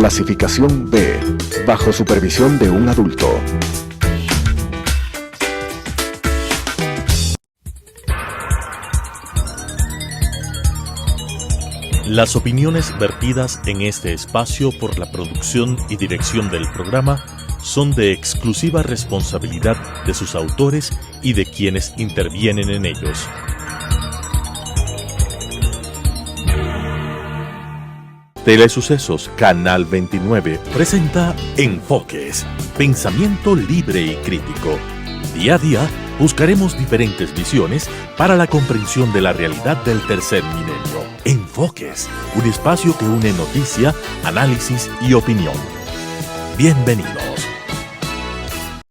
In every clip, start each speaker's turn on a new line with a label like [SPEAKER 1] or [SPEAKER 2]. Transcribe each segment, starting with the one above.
[SPEAKER 1] Clasificación B, bajo supervisión de un adulto.
[SPEAKER 2] Las opiniones vertidas en este espacio por la producción y dirección del programa son de exclusiva responsabilidad de sus autores y de quienes intervienen en ellos. Telesucesos Canal 29 presenta Enfoques, pensamiento libre y crítico. Día a día buscaremos diferentes visiones para la comprensión de la realidad del tercer milenio. Enfoques, un espacio que une noticia, análisis y opinión. Bienvenidos.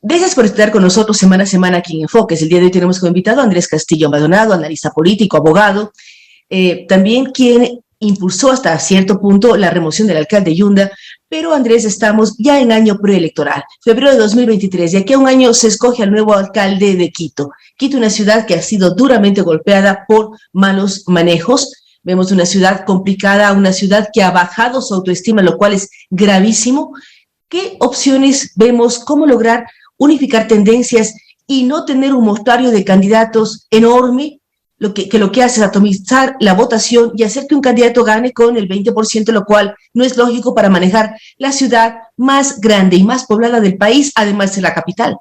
[SPEAKER 3] Gracias por estar con nosotros semana a semana aquí en Enfoques. El día de hoy tenemos como invitado a Andrés Castillo Maldonado, analista político, abogado, también quien impulsó hasta cierto punto la remoción del alcalde Yunda, pero Andrés, estamos ya en año preelectoral, febrero de 2023, y aquí a un año se escoge al nuevo alcalde de Quito. Quito, una ciudad que ha sido duramente golpeada por malos manejos. Vemos una ciudad complicada, una ciudad que ha bajado su autoestima, lo cual es gravísimo. ¿Qué opciones vemos? ¿Cómo lograr unificar tendencias y no tener un muestrario de candidatos enorme? Lo que hace es atomizar la votación y hacer que un candidato gane con el 20%, lo cual no es lógico para manejar la ciudad más grande y más poblada del país, además de la capital.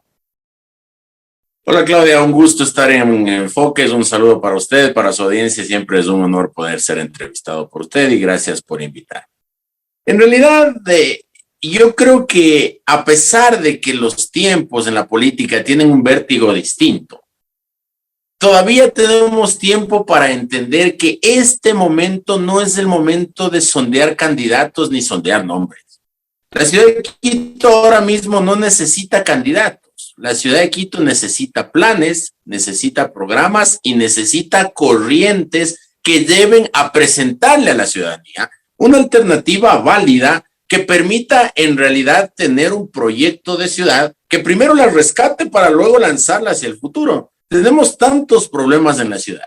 [SPEAKER 4] Hola Claudia, un gusto estar en Enfoques, un saludo para usted, para su audiencia, siempre es un honor poder ser entrevistado por usted y gracias por invitar. En realidad, yo creo que a pesar de que los tiempos en la política tienen un vértigo distinto, todavía tenemos tiempo para entender que este momento no es el momento de sondear candidatos ni sondear nombres. La ciudad de Quito ahora mismo no necesita candidatos. La ciudad de Quito necesita planes, necesita programas y necesita corrientes que deben a presentarle a la ciudadanía una alternativa válida que permita en realidad tener un proyecto de ciudad que primero la rescate para luego lanzarla hacia el futuro. Tenemos tantos problemas en la ciudad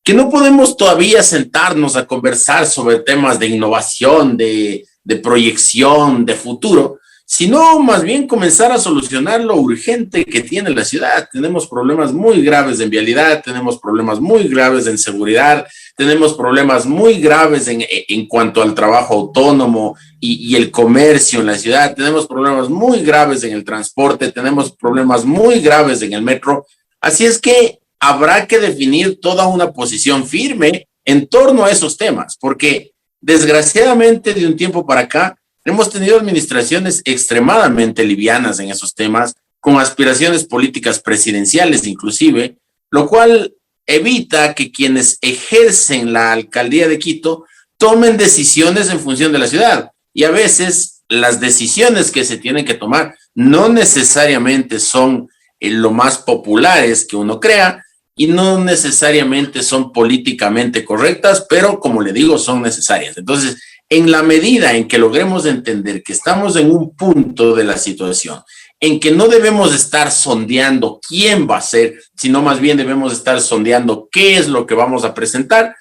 [SPEAKER 4] que no podemos todavía sentarnos a conversar sobre temas de innovación, de proyección, de futuro, sino más bien comenzar a solucionar lo urgente que tiene la ciudad. Tenemos problemas muy graves en vialidad, tenemos problemas muy graves en seguridad, tenemos problemas muy graves en cuanto al trabajo autónomo y el comercio en la ciudad, tenemos problemas muy graves en el transporte, tenemos problemas muy graves en el metro. Así es que habrá que definir toda una posición firme en torno a esos temas, porque desgraciadamente de un tiempo para acá hemos tenido administraciones extremadamente livianas en esos temas, con aspiraciones políticas presidenciales inclusive, lo cual evita que quienes ejercen la alcaldía de Quito tomen decisiones en función de la ciudad. Y a veces las decisiones que se tienen que tomar no necesariamente son lo más populares que uno crea y no necesariamente son políticamente correctas, pero como le digo, son necesarias. Entonces, en la medida en que logremos entender que estamos en un punto de la situación en que no debemos estar sondeando quién va a ser, sino más bien debemos estar sondeando qué es lo que vamos a presentar,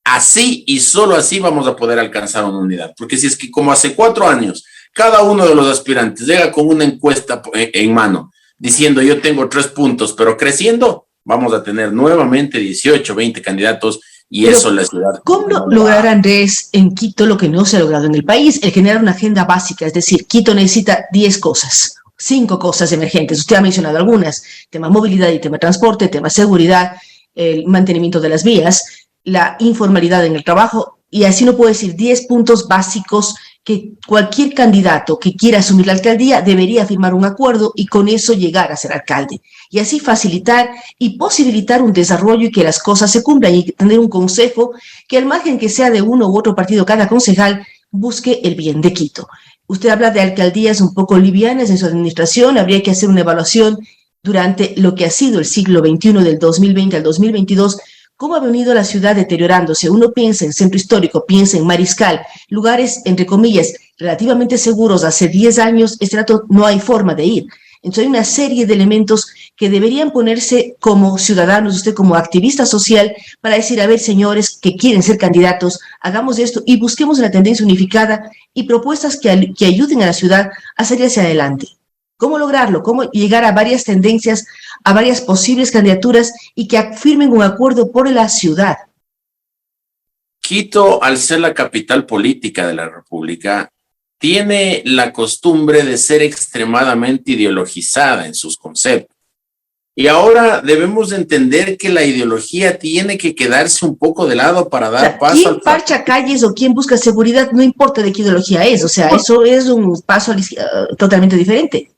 [SPEAKER 4] así y solo así vamos a poder alcanzar una unidad. Porque si es que como hace 4 años, cada uno de los aspirantes llega con una encuesta en mano, diciendo yo tengo 3 puntos, pero creciendo, vamos a tener nuevamente 18, 20 candidatos y pero eso la ciudad.
[SPEAKER 3] ¿Cómo lograr, Andrés, en Quito lo que no se ha logrado en el país? El generar una agenda básica, es decir, Quito necesita 10 cosas, 5 cosas emergentes. Usted ha mencionado algunas, tema movilidad y tema transporte, tema seguridad, el mantenimiento de las vías, la informalidad en el trabajo, y así no puedo decir 10 puntos básicos que cualquier candidato que quiera asumir la alcaldía debería firmar un acuerdo y con eso llegar a ser alcalde. Y así facilitar y posibilitar un desarrollo y que las cosas se cumplan y tener un consejo que al margen que sea de uno u otro partido, cada concejal busque el bien de Quito. Usted habla de alcaldías un poco livianas en su administración, habría que hacer una evaluación durante lo que ha sido el siglo XXI del 2020 al 2022, cómo ha venido la ciudad deteriorándose. Uno piensa en Centro Histórico, piensa en Mariscal, lugares, entre comillas, relativamente seguros. Hace 10 años, este dato no hay forma de ir. Entonces hay una serie de elementos que deberían ponerse como ciudadanos, usted como activista social, para decir, a ver, señores que quieren ser candidatos, hagamos esto y busquemos una tendencia unificada y propuestas que ayuden a la ciudad a salir hacia adelante. ¿Cómo lograrlo? ¿Cómo llegar a varias tendencias, a varias posibles candidaturas y que firmen un acuerdo por la ciudad?
[SPEAKER 4] Quito, al ser la capital política de la República, tiene la costumbre de ser extremadamente ideologizada en sus conceptos. Y ahora debemos entender que la ideología tiene que quedarse un poco de lado para dar paso
[SPEAKER 3] ¿Quién
[SPEAKER 4] al...
[SPEAKER 3] parcha calles o quién busca seguridad? No importa de qué ideología es, o sea, eso es un paso totalmente diferente.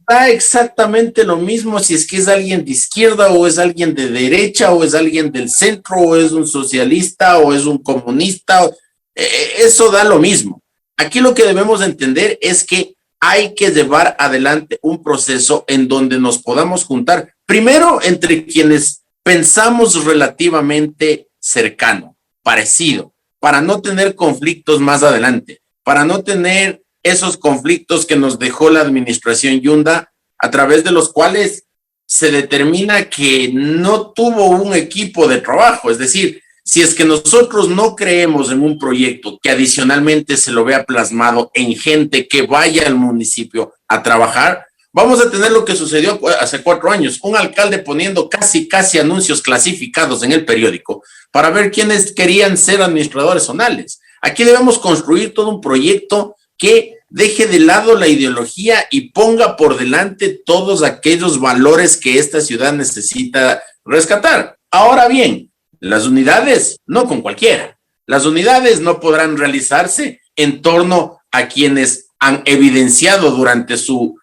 [SPEAKER 4] Da exactamente lo mismo si es que es alguien de izquierda o es alguien de derecha o es alguien del centro o es un socialista o es un comunista. Eso da lo mismo. Aquí lo que debemos entender es que hay que llevar adelante un proceso en donde nos podamos juntar, primero entre quienes pensamos relativamente cercano, parecido, para no tener conflictos más adelante, para no tener esos conflictos que nos dejó la administración Yunda, a través de los cuales se determina que no tuvo un equipo de trabajo. Es decir, si es que nosotros no creemos en un proyecto que adicionalmente se lo vea plasmado en gente que vaya al municipio a trabajar, vamos a tener lo que sucedió hace 4 años, un alcalde poniendo casi anuncios clasificados en el periódico para ver quiénes querían ser administradores zonales. Aquí debemos construir todo un proyecto que deje de lado la ideología y ponga por delante todos aquellos valores que esta ciudad necesita rescatar. Ahora bien, las unidades, no con cualquiera. Las unidades no podrán realizarse en torno a quienes han evidenciado durante su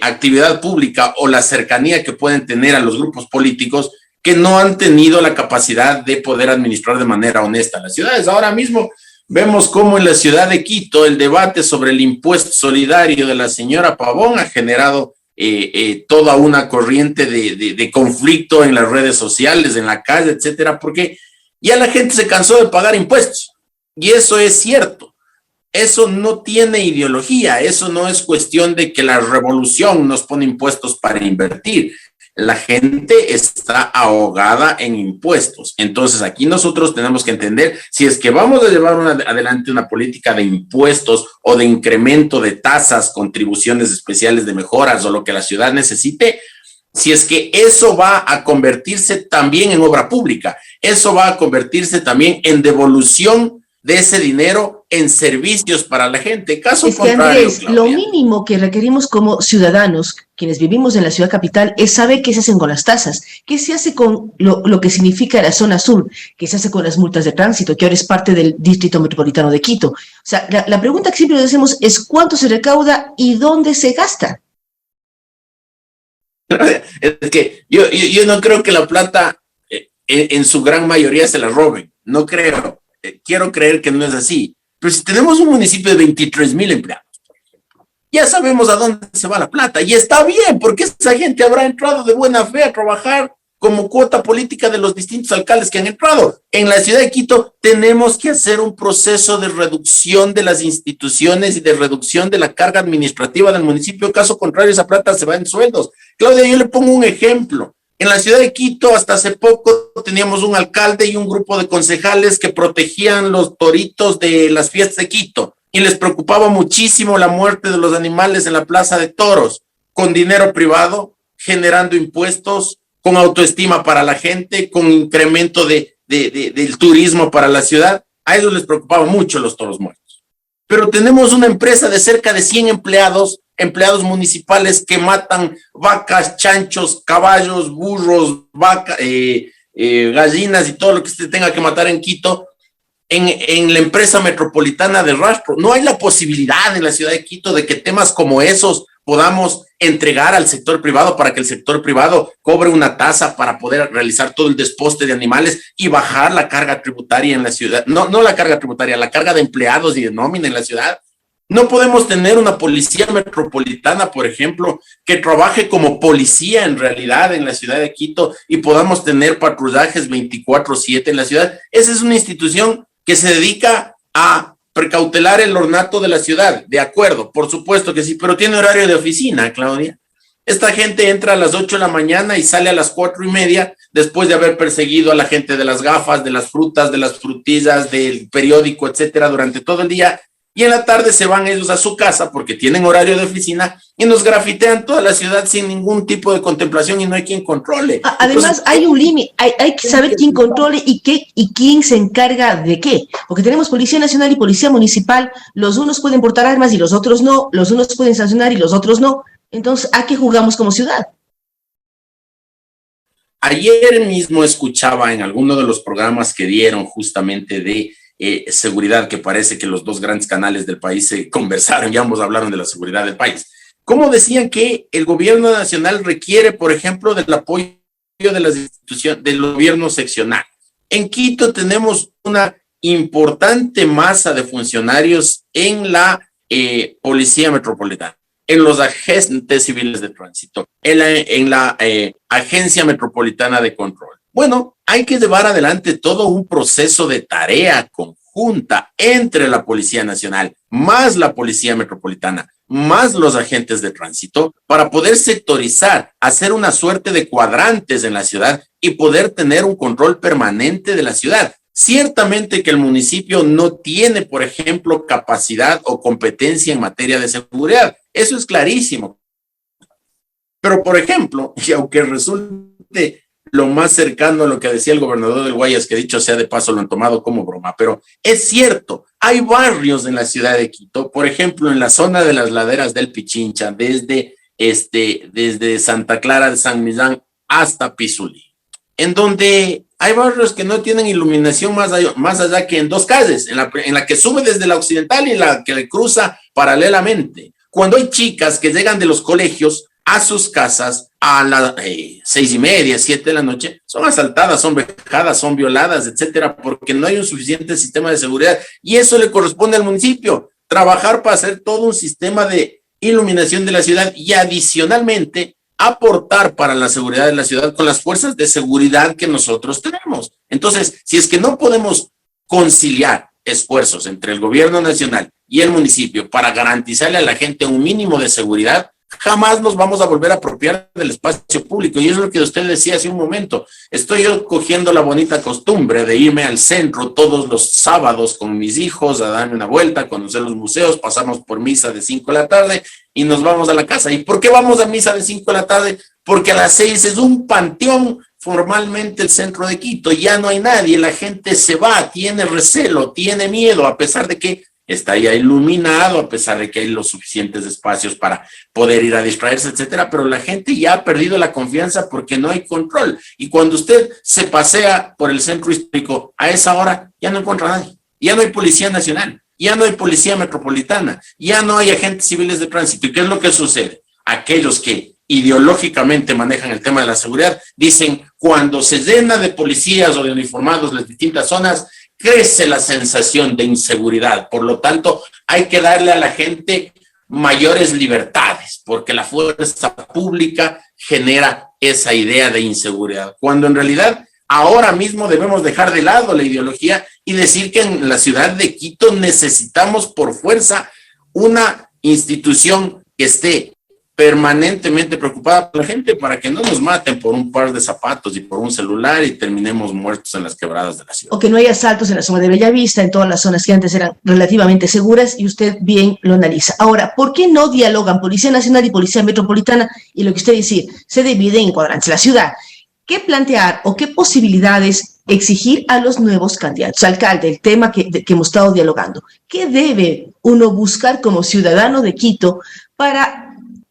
[SPEAKER 4] actividad pública o la cercanía que pueden tener a los grupos políticos que no han tenido la capacidad de poder administrar de manera honesta las ciudades. Ahora mismo vemos cómo en la ciudad de Quito el debate sobre el impuesto solidario de la señora Pavón ha generado toda una corriente de conflicto en las redes sociales, en la calle, etcétera, porque ya la gente se cansó de pagar impuestos. Y eso es cierto. Eso no tiene ideología. Eso no es cuestión de que la revolución nos pone impuestos para invertir. La gente está ahogada en impuestos. Entonces aquí nosotros tenemos que entender si es que vamos a llevar adelante una política de impuestos o de incremento de tasas, contribuciones especiales de mejoras o lo que la ciudad necesite, si es que eso va a convertirse también en obra pública, eso va a convertirse también en devolución de ese dinero en servicios para la gente. Caso
[SPEAKER 3] es que,
[SPEAKER 4] contrario,
[SPEAKER 3] Andrés, lo mínimo que requerimos como ciudadanos, quienes vivimos en la ciudad capital, es saber qué se hacen con las tasas, qué se hace con lo que significa la zona sur, qué se hace con las multas de tránsito, que ahora es parte del Distrito Metropolitano de Quito. O sea, la pregunta que siempre nos hacemos es cuánto se recauda y dónde se gasta.
[SPEAKER 4] Es que yo no creo que la plata en su gran mayoría se la roben, no creo. Quiero creer que no es así. Pero si tenemos un municipio de 23,000 empleados, ya sabemos a dónde se va la plata. Y está bien, porque esa gente habrá entrado de buena fe a trabajar como cuota política de los distintos alcaldes que han entrado. En la ciudad de Quito tenemos que hacer un proceso de reducción de las instituciones y de reducción de la carga administrativa del municipio. Caso contrario, esa plata se va en sueldos. Claudia, yo le pongo un ejemplo. En la ciudad de Quito, hasta hace poco, teníamos un alcalde y un grupo de concejales que protegían los toritos de las fiestas de Quito y les preocupaba muchísimo la muerte de los animales en la plaza de toros, con dinero privado, generando impuestos, con autoestima para la gente, con incremento del turismo para la ciudad. A ellos les preocupaba mucho los toros muertos. Pero tenemos una empresa de cerca de 100 empleados municipales que matan vacas, chanchos, caballos, burros, gallinas y todo lo que se tenga que matar en Quito, en la empresa metropolitana de rastro. No hay la posibilidad en la ciudad de Quito de que temas como esos podamos entregar al sector privado para que el sector privado cobre una tasa para poder realizar todo el desposte de animales y bajar la carga tributaria en la ciudad. No la carga tributaria, la carga de empleados y de nómina en la ciudad. No podemos tener una policía metropolitana, por ejemplo, que trabaje como policía en realidad en la ciudad de Quito y podamos tener patrullajes 24/7 en la ciudad. Esa es una institución que se dedica a precautelar el ornato de la ciudad, de acuerdo, por supuesto que sí, pero tiene horario de oficina, Claudia. Esta gente entra a las 8 de la mañana y sale a las 4:30 después de haber perseguido a la gente de las gafas, de las frutas, de las frutillas, del periódico, etcétera, durante todo el día. Y en la tarde se van ellos a su casa porque tienen horario de oficina y nos grafitean toda la ciudad sin ningún tipo de contemplación y no hay quien controle.
[SPEAKER 3] Además, entonces, hay un límite, hay que saber quién controle y quién se encarga de qué. Porque tenemos Policía Nacional y Policía Municipal, los unos pueden portar armas y los otros no, los unos pueden sancionar y los otros no. Entonces, ¿a qué jugamos como ciudad?
[SPEAKER 4] Ayer mismo escuchaba en alguno de los programas que dieron justamente de seguridad, que parece que los dos grandes canales del país se conversaron y ambos hablaron de la seguridad del país. Como decían que el gobierno nacional requiere, por ejemplo, del apoyo de las instituciones, del gobierno seccional. En Quito tenemos una importante masa de funcionarios en la Policía Metropolitana, en los agentes civiles de tránsito, en la Agencia Metropolitana de Control. Bueno, hay que llevar adelante todo un proceso de tarea conjunta entre la Policía Nacional, más la Policía Metropolitana, más los agentes de tránsito, para poder sectorizar, hacer una suerte de cuadrantes en la ciudad y poder tener un control permanente de la ciudad. Ciertamente que el municipio no tiene, por ejemplo, capacidad o competencia en materia de seguridad. Eso es clarísimo. Pero, por ejemplo, y aunque resulte lo más cercano a lo que decía el gobernador del Guayas, que dicho sea de paso lo han tomado como broma, pero es cierto, hay barrios en la ciudad de Quito, por ejemplo, en la zona de las laderas del Pichincha, desde Santa Clara de San Millán hasta Pizulí, en donde hay barrios que no tienen iluminación más allá que en dos calles, en la que sube desde la occidental y la que le cruza paralelamente. Cuando hay chicas que llegan de los colegios a sus casas a las 6:30, 7 de la noche, son asaltadas, son vejadas, son violadas, etcétera, porque no hay un suficiente sistema de seguridad. Y eso le corresponde al municipio, trabajar para hacer todo un sistema de iluminación de la ciudad y adicionalmente aportar para la seguridad de la ciudad con las fuerzas de seguridad que nosotros tenemos. Entonces, si es que no podemos conciliar esfuerzos entre el gobierno nacional y el municipio para garantizarle a la gente un mínimo de seguridad, jamás nos vamos a volver a apropiar del espacio público. Y eso es lo que usted decía hace un momento. Estoy yo cogiendo la bonita costumbre de irme al centro todos los sábados con mis hijos a darme una vuelta, a conocer los museos, pasamos por misa de 5 de la tarde y nos vamos a la casa. ¿Y por qué vamos a misa de 5 de la tarde? Porque a las 6 es un panteón, formalmente el centro de Quito. Ya no hay nadie, la gente se va, tiene recelo, tiene miedo, a pesar de que está ya iluminado, a pesar de que hay los suficientes espacios para poder ir a distraerse, etcétera, pero la gente ya ha perdido la confianza porque no hay control. Y cuando usted se pasea por el centro histórico a esa hora, ya no encuentra a nadie. Ya no hay Policía Nacional, ya no hay Policía Metropolitana, ya no hay agentes civiles de tránsito. ¿Y qué es lo que sucede? Aquellos que ideológicamente manejan el tema de la seguridad dicen, cuando se llena de policías o de uniformados las distintas zonas, crece la sensación de inseguridad. Por lo tanto, hay que darle a la gente mayores libertades, porque la fuerza pública genera esa idea de inseguridad. Cuando en realidad ahora mismo debemos dejar de lado la ideología y decir que en la ciudad de Quito necesitamos por fuerza una institución que esté permanentemente preocupada por la gente para que no nos maten por un par de zapatos y por un celular y terminemos muertos en las quebradas de la ciudad.
[SPEAKER 3] O que no haya asaltos en la zona de Bellavista, en todas las zonas que antes eran relativamente seguras, y usted bien lo analiza. Ahora, ¿por qué no dialogan Policía Nacional y Policía Metropolitana? Y lo que usted dice, se divide en cuadrantes la ciudad. ¿Qué plantear o qué posibilidades exigir a los nuevos candidatos? Alcalde, el tema que hemos estado dialogando. ¿Qué debe uno buscar como ciudadano de Quito para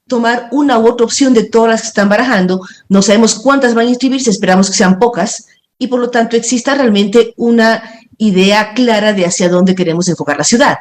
[SPEAKER 3] tomar una u otra opción de todas las que están barajando? No sabemos cuántas van a inscribirse, esperamos que sean pocas, y por lo tanto exista realmente una idea clara de hacia dónde queremos enfocar la ciudad.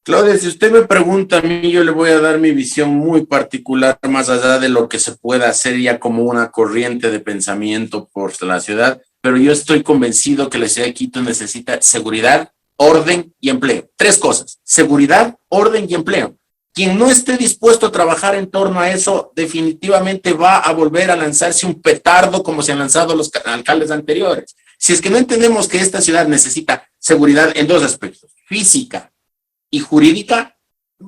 [SPEAKER 4] Claudia, si usted me pregunta a mí, yo le voy a dar mi visión muy particular, más allá de lo que se pueda hacer ya como una corriente de pensamiento por la ciudad, pero yo estoy convencido que la ciudad de Quito necesita seguridad, orden y empleo. 3 cosas: seguridad, orden y empleo. Quien no esté dispuesto a trabajar en torno a eso, definitivamente va a volver a lanzarse un petardo como se han lanzado los alcaldes anteriores. Si es que no entendemos que esta ciudad necesita seguridad en 2 aspectos, física y jurídica,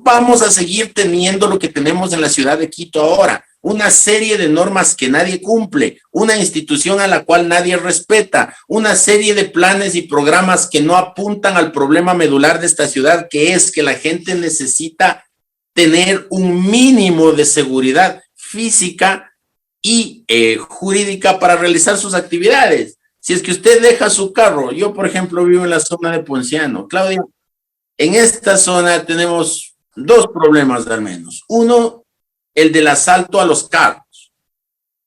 [SPEAKER 4] vamos a seguir teniendo lo que tenemos en la ciudad de Quito ahora, una serie de normas que nadie cumple, una institución a la cual nadie respeta, una serie de planes y programas que no apuntan al problema medular de esta ciudad, que es que la gente necesita tener un mínimo de seguridad física y jurídica para realizar sus actividades. Si es que usted deja su carro, yo por ejemplo vivo en la zona de Ponciano, Claudia, en esta zona tenemos dos problemas al menos. Uno, el del asalto a los carros.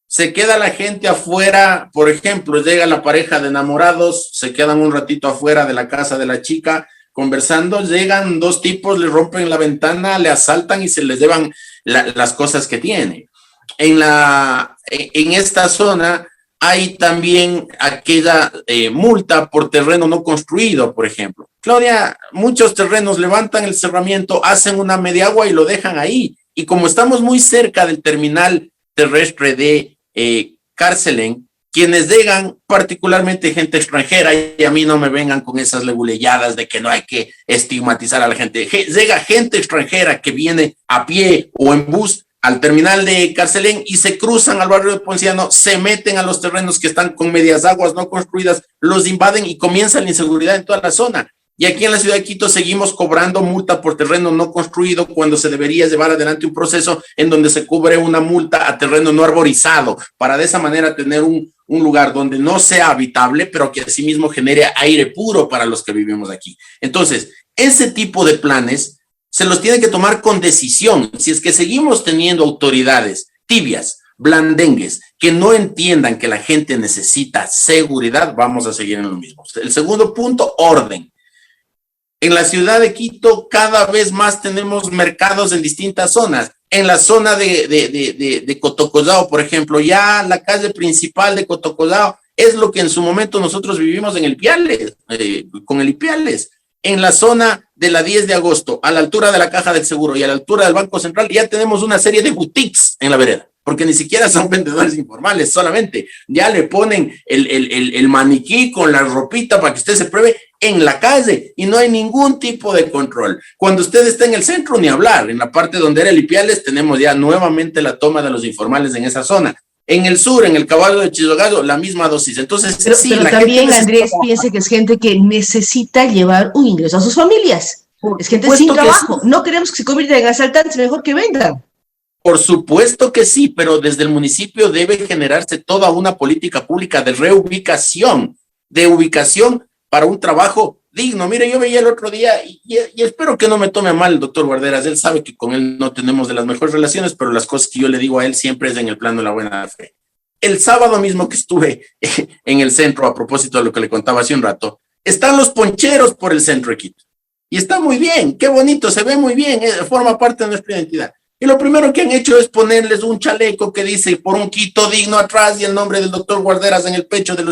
[SPEAKER 4] Se queda la gente afuera, por ejemplo, llega la pareja de enamorados, se quedan un ratito afuera de la casa de la chica conversando, llegan dos tipos, le rompen la ventana, le asaltan y se les llevan las cosas que tiene. En esta zona hay también aquella multa por terreno no construido, por ejemplo. Claudia, muchos terrenos levantan el cerramiento, hacen una mediagua y lo dejan ahí. Y como estamos muy cerca del terminal terrestre de Carcelén, quienes llegan, particularmente gente extranjera, y a mí no me vengan con esas leguleyadas de que no hay que estigmatizar a la gente. Llega gente extranjera que viene a pie o en bus al terminal de Carcelén y se cruzan al barrio de Ponciano, se meten a los terrenos que están con medias aguas no construidas, los invaden y comienza la inseguridad en toda la zona. Y aquí en la ciudad de Quito seguimos cobrando multa por terreno no construido cuando se debería llevar adelante un proceso en donde se cubre una multa a terreno no arborizado, para de esa manera tener un lugar donde no sea habitable, pero que asimismo genere aire puro para los que vivimos aquí. Entonces, ese tipo de planes se los tiene que tomar con decisión. Si es que seguimos teniendo autoridades tibias, blandengues, que no entiendan que la gente necesita seguridad, vamos a seguir en lo mismo. El segundo punto, orden. En la ciudad de Quito cada vez más tenemos mercados en distintas zonas. En la zona de Cotocollao, por ejemplo, ya la calle principal de Cotocollao es lo que en su momento nosotros vivimos en el Ipiales, con el Ipiales. En la zona de la 10 de agosto, a la altura de la Caja del Seguro y a la altura del Banco Central, ya tenemos una serie de boutiques en la vereda, porque ni siquiera son vendedores informales, solamente ya le ponen el maniquí con la ropita para que usted se pruebe en la calle y no hay ningún tipo de control. Cuando usted está en el centro, ni hablar. En la parte donde era el Ipiales, tenemos ya nuevamente la toma de los informales en esa zona. En el sur, en el Caballo de Chizogallo, la misma dosis. Entonces,
[SPEAKER 3] pero también, Andrés, piense que es gente que necesita llevar un ingreso a sus familias. Es gente sin trabajo. No queremos que se conviertan en asaltantes, mejor que vendan.
[SPEAKER 4] Por supuesto que sí, pero desde el municipio debe generarse toda una política pública de reubicación, de ubicación para un trabajo digno. Mire, yo veía el otro día, y espero que no me tome mal el doctor Guarderas, él sabe que con él no tenemos de las mejores relaciones, pero las cosas que yo le digo a él siempre es en el plano de la buena fe. El sábado mismo que estuve en el centro, a propósito de lo que le contaba hace un rato, están los poncheros por el centro de Quito. Y está muy bien, qué bonito, se ve muy bien, forma parte de nuestra identidad. Y lo primero que han hecho es ponerles un chaleco que dice por un Quito digno atrás y el nombre del doctor Guarderas en el pecho de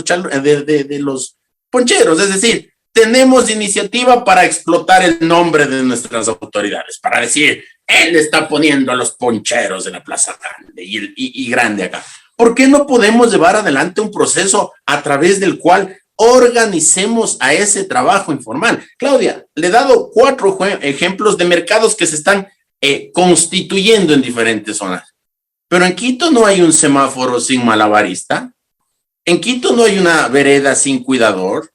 [SPEAKER 4] los poncheros. Es decir, tenemos iniciativa para explotar el nombre de nuestras autoridades, para decir, él está poniendo a los poncheros en la Plaza Grande y grande acá. ¿Por qué no podemos llevar adelante un proceso a través del cual organicemos a ese trabajo informal? Claudia, le he dado 4 ejemplos de mercados que se están constituyendo en diferentes zonas. Pero en Quito no hay un semáforo sin malabarista. En Quito no hay una vereda sin cuidador.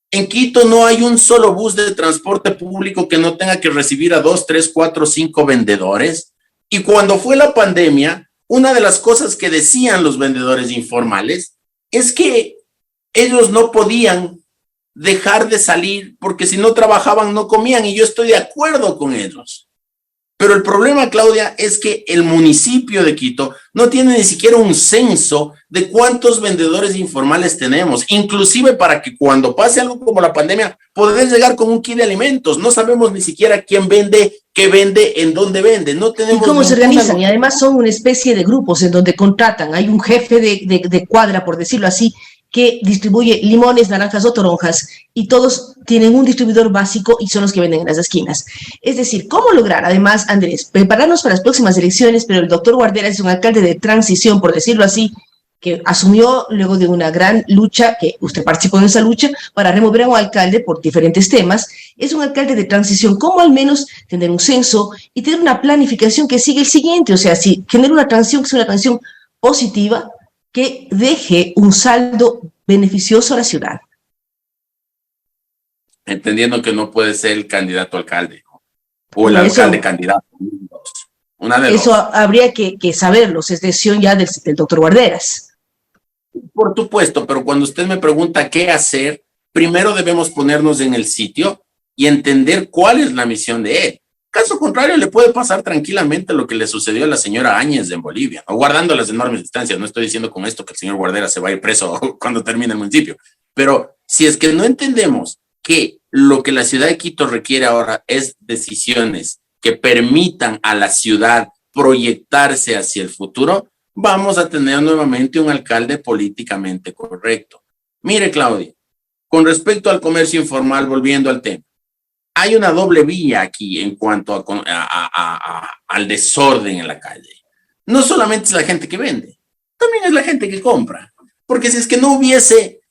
[SPEAKER 4] En Quito no hay un solo bus de transporte público que no tenga que recibir a 2, 3, 4, 5 vendedores. Y cuando fue la pandemia, una de las cosas que decían los vendedores informales es que ellos no podían dejar de salir porque si no trabajaban no comían, y yo estoy de acuerdo con ellos. Pero el problema, Claudia, es que el municipio de Quito no tiene ni siquiera un censo de cuántos vendedores informales tenemos, inclusive para que cuando pase algo como la pandemia, poder llegar con un kit de alimentos. No sabemos ni siquiera quién vende, qué vende, en dónde vende. No tenemos.
[SPEAKER 3] ¿Y cómo se organizan? Y además son una especie de grupos en donde contratan. Hay un jefe de cuadra, por decirlo así, que distribuye limones, naranjas o toronjas, y todos tienen un distribuidor básico y son los que venden en las esquinas. Es decir, ¿cómo lograr, además, Andrés, prepararnos para las próximas elecciones, pero el doctor Guarderas es un alcalde de transición, por decirlo así, que asumió luego de una gran lucha, que usted participó en esa lucha, para remover a un alcalde por diferentes temas. Es un alcalde de transición. ¿Cómo al menos tener un censo y tener una planificación que sigue el siguiente? O sea, si genera una transición que sea una transición positiva, que deje un saldo beneficioso a la ciudad.
[SPEAKER 4] Entendiendo que no puede ser el candidato alcalde, ¿no? O el alcalde candidato. Una de
[SPEAKER 3] eso
[SPEAKER 4] dos.
[SPEAKER 3] Habría que saberlo, es decisión ya del doctor Guarderas.
[SPEAKER 4] Por supuesto, pero cuando usted me pregunta qué hacer, primero debemos ponernos en el sitio y entender cuál es la misión de él. Caso contrario, le puede pasar tranquilamente lo que le sucedió a la señora Áñez en Bolivia, ¿no? Guardando las enormes distancias. No estoy diciendo con esto que el señor Guarderas se va a ir preso cuando termine el municipio, pero si es que no entendemos que lo que la ciudad de Quito requiere ahora es decisiones que permitan a la ciudad proyectarse hacia el futuro, vamos a tener nuevamente un alcalde políticamente correcto. Mire, Claudia, con respecto al comercio informal, volviendo al tema, hay una doble vía aquí en cuanto al desorden en la calle. No solamente es la gente que vende, también es la gente que compra, porque si es que no hubiese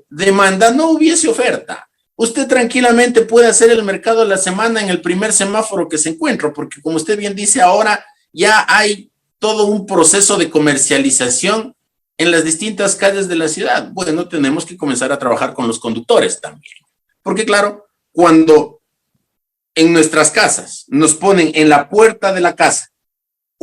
[SPEAKER 4] demanda, no hubiese oferta. Usted tranquilamente puede hacer el mercado de la semana en el primer semáforo que se encuentra, porque como usted bien dice, ahora ya hay todo un proceso de comercialización en las distintas calles de la ciudad. Bueno, tenemos que comenzar a trabajar con los conductores también, porque claro, cuando en nuestras casas nos ponen en la puerta de la casa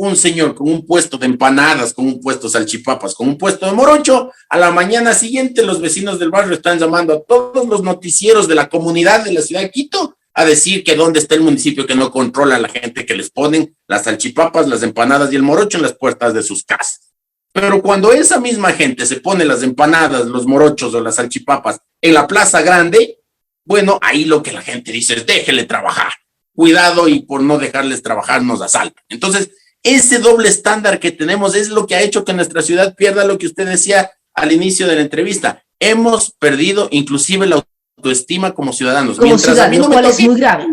[SPEAKER 4] un señor con un puesto de empanadas, con un puesto de salchipapas, con un puesto de morocho, a la mañana siguiente los vecinos del barrio están llamando a todos los noticieros de la comunidad de la ciudad de Quito a decir que dónde está el municipio que no controla a la gente que les ponen las salchipapas, las empanadas y el morocho en las puertas de sus casas. Pero cuando esa misma gente se pone las empanadas, los morochos o las salchipapas en la plaza grande, bueno, ahí lo que la gente dice es déjele trabajar. Cuidado y por no dejarles trabajar nos asaltan. Entonces, ese doble estándar que tenemos es lo que ha hecho que nuestra ciudad pierda lo que usted decía al inicio de la entrevista. Hemos perdido inclusive la autoestima como ciudadanos.
[SPEAKER 3] Como ciudadanos, lo cual es muy grave.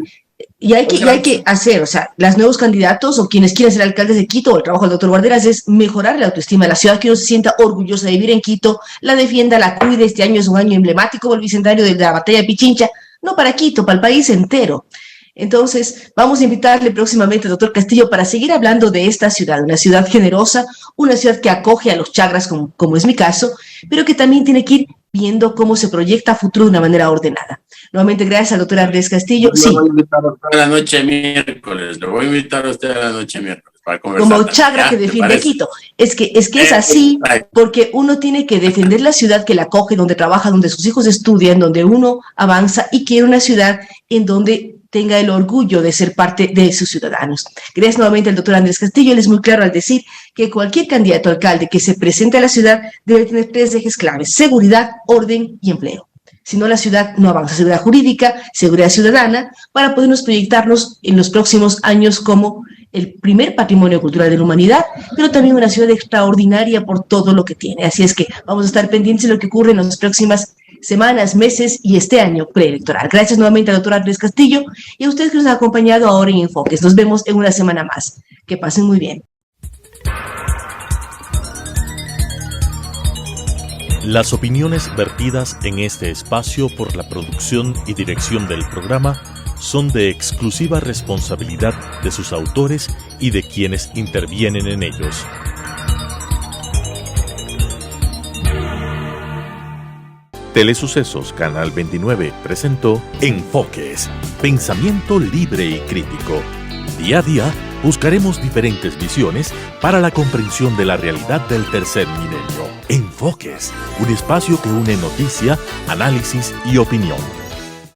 [SPEAKER 3] Y hay que hacer, o sea, los nuevos candidatos o quienes quieren ser alcaldes de Quito, o el trabajo del doctor Guarderas es mejorar la autoestima de la ciudad, que uno se sienta orgullosa de vivir en Quito, la defienda, la cuide. Este año es un año emblemático, el bicentenario de la batalla de Pichincha, no para Quito, para el país entero. Entonces, vamos a invitarle próximamente al doctor Castillo para seguir hablando de esta ciudad, una ciudad generosa, una ciudad que acoge a los chagras, como es mi caso, pero que también tiene que ir viendo cómo se proyecta a futuro de una manera ordenada. Nuevamente, gracias al doctor Andrés Castillo.
[SPEAKER 4] Lo voy a invitar a usted a la noche miércoles, lo voy a invitar a usted a la noche miércoles para conversar.
[SPEAKER 3] Como chagra que defiende Quito. Es que es así, porque uno tiene que defender la ciudad que la acoge, donde trabaja, donde sus hijos estudian, donde uno avanza y quiere una ciudad en donde tenga el orgullo de ser parte de sus ciudadanos. Gracias nuevamente al doctor Andrés Castillo. Él es muy claro al decir que cualquier candidato a alcalde que se presente a la ciudad debe tener 3 ejes claves: seguridad, orden y empleo. Si no, la ciudad no avanza. Seguridad jurídica, seguridad ciudadana, para podernos proyectarnos en los próximos años como el primer patrimonio cultural de la humanidad, pero también una ciudad extraordinaria por todo lo que tiene. Así es que vamos a estar pendientes de lo que ocurre en las próximas semanas, meses y este año preelectoral. Gracias nuevamente al doctor Andrés Castillo y a ustedes que nos han acompañado ahora en Enfoques. Nos vemos en una semana más. Que pasen muy bien.
[SPEAKER 2] Las opiniones vertidas en este espacio por la producción y dirección del programa son de exclusiva responsabilidad de sus autores y de quienes intervienen en ellos. Telesucesos Canal 29 presentó Enfoques, pensamiento libre y crítico. Día a día buscaremos diferentes visiones para la comprensión de la realidad del tercer milenio. Enfoques, un espacio que une noticia, análisis y opinión.